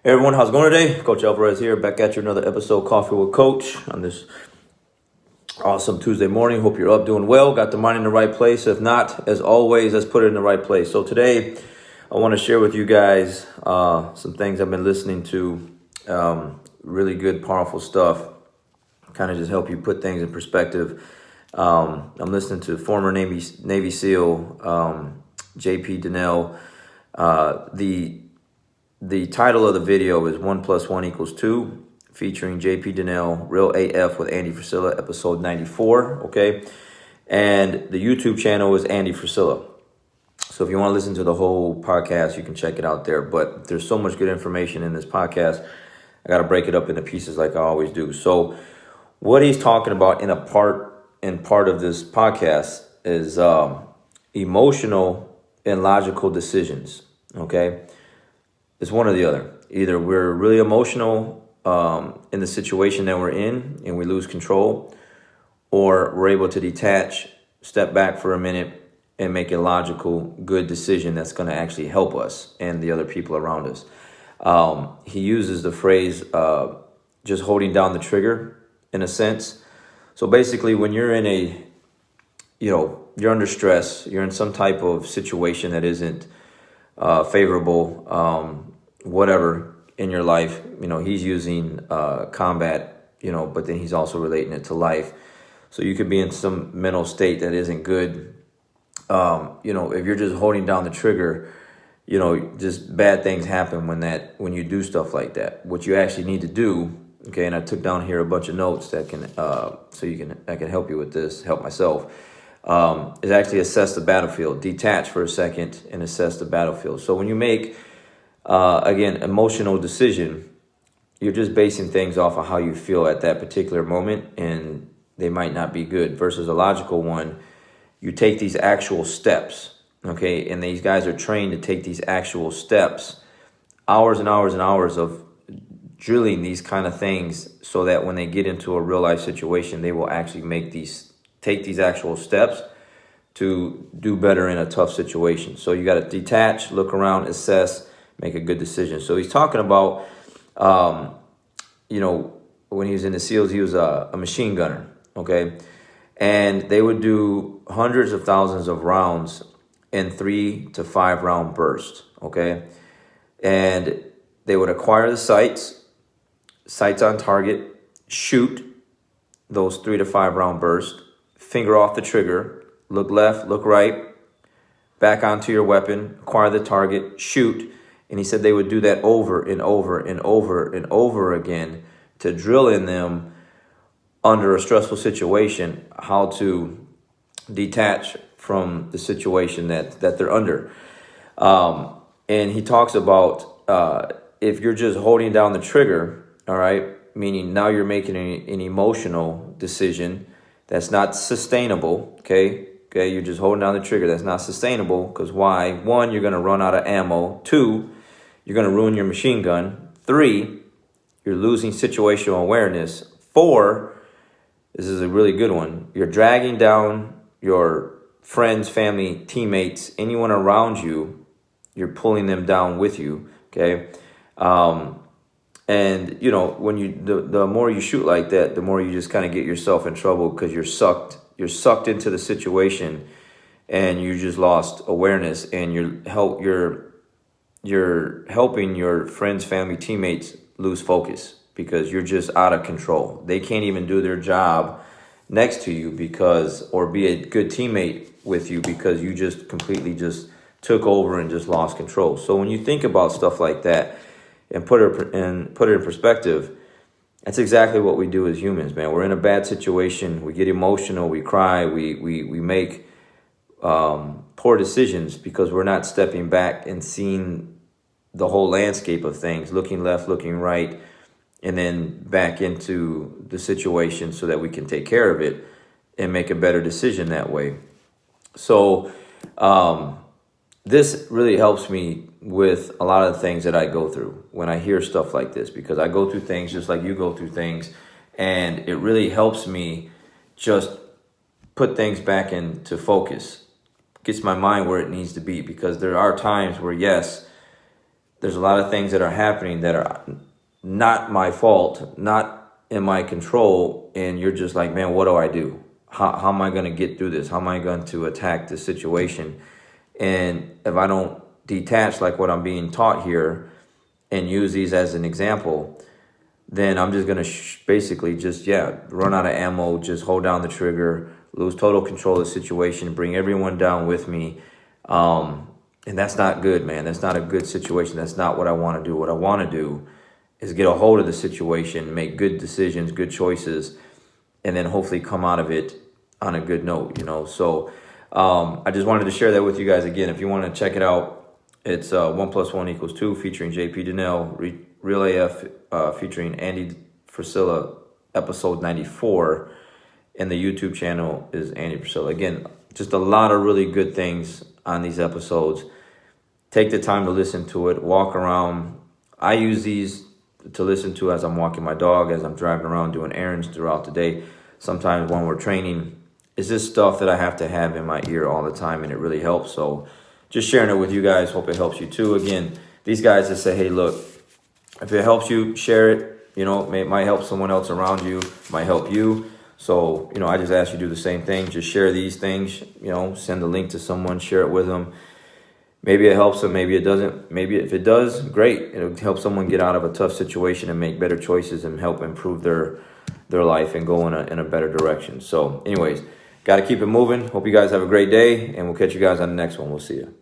Hey everyone, how's it going today? Coach Alvarez here, back at you another episode, Coffee with Coach, on this awesome Tuesday morning. Hope you're up, doing well, got the mind in the right place. If not, as always, let's put it in the right place. So today, I want to share with you guys some things I've been listening to, really good, powerful stuff, kind of just help you put things in perspective. I'm listening to former Navy SEAL, J.P. Donnell. The title of the video is 1 + 1 = 2, featuring J.P. Donnell, Real AF with Andy Frisella, episode 94, okay? And the YouTube channel is Andy Frisella. So if you want to listen to the whole podcast, you can check it out there. But there's so much good information in this podcast, I got to break it up into pieces like I always do. So what he's talking about in part of this podcast is emotional and logical decisions, okay? It's one or the other. Either we're really emotional in the situation that we're in and we lose control, or we're able to detach, step back for a minute, and make a logical, good decision that's going to actually help us and the other people around us. He uses the phrase just holding down the trigger in a sense. So basically when you're in you're under stress, you're in some type of situation that isn't favorable, whatever in your life, he's using combat, but then he's also relating it to life. So you could be in some mental state that isn't good. If you're just holding down the trigger, just bad things happen when you do stuff like that. What you actually need to do, okay, and I took down here a bunch of notes that I can help you with this, help myself, is actually assess the battlefield, detach for a second and assess the battlefield. So when you make, again, emotional decision, you're just basing things off of how you feel at that particular moment, and they might not be good. Versus a logical one, you take these actual steps, okay? And these guys are trained to take these actual steps, hours and hours and hours of drilling these kind of things, so that when they get into a real life situation, they will actually take these actual steps to do better in a tough situation. So you got to detach, look around, assess, make a good decision. So he's talking about, when he was in the SEALs, he was a machine gunner, okay? And they would do hundreds of thousands of rounds in 3 to 5 round bursts, okay? And they would acquire the sights on target, shoot those 3 to 5 round bursts, finger off the trigger, look left, look right, back onto your weapon, acquire the target, shoot. And he said they would do that over and over and over and over again to drill in them under a stressful situation how to detach from the situation that they're under. And he talks about if you're just holding down the trigger, all right, meaning now you're making an emotional decision that's not sustainable, okay, you're just holding down the trigger. That's not sustainable because why? 1, you're going to run out of ammo. 2, you're going to ruin your machine gun. 3, you're losing situational awareness. 4, this is a really good one, you're dragging down your friends, family, teammates, anyone around you. You're pulling them down with you, okay? And when the more you shoot like that, the more you just kind of get yourself in trouble because you're sucked into the situation, and you just lost awareness, and you're helping your friends, family, teammates lose focus because you're just out of control. They can't even do their job next to you or be a good teammate with you because you just completely just took over and just lost control. So when you think about stuff like that and put it in perspective, that's exactly what we do as humans, man. We're in a bad situation. We get emotional. We cry. We make poor decisions because we're not stepping back and seeing the whole landscape of things, looking left, looking right, and then back into the situation so that we can take care of it and make a better decision that way. So this really helps me with a lot of the things that I go through when I hear stuff like this, because I go through things just like you go through things, and it really helps me just put things back into focus, gets my mind where it needs to be, because there are times where, yes, there's a lot of things that are happening that are not my fault, not in my control, and you're just like, man, what do I do? How am I going to get through this? How am I going to attack this situation? And if I don't detach like what I'm being taught here and use these as an example, then I'm just going to basically just, run out of ammo, just hold down the trigger, lose total control of the situation, bring everyone down with me. And that's not good, man. That's not a good situation. That's not what I want to do. What I want to do is get a hold of the situation, make good decisions, good choices, and then hopefully come out of it on a good note, So I just wanted to share that with you guys again. If you want to check it out, it's 1 + 1 = 2 featuring JP Donnell, Real AF featuring Andy Frisilla, episode 94. And the YouTube channel is Andy Frisilla. Again, just a lot of really good things on these episodes. Take the time to listen to it. Walk around. I use these to listen to as I'm walking my dog, as I'm driving around doing errands throughout the day. Sometimes when we're training, it's just stuff that I have to have in my ear all the time, and it really helps. So just sharing it with you guys. Hope it helps you too. Again, these guys that say, hey, look, if it helps you, share it. It might help someone else around you, might help you. So, I just ask you to do the same thing. Just share these things, send the link to someone, share it with them. Maybe it helps them, maybe it doesn't. Maybe if it does, great. It'll help someone get out of a tough situation and make better choices and help improve their life and go in a better direction. So anyways, got to keep it moving. Hope you guys have a great day, and we'll catch you guys on the next one. We'll see you.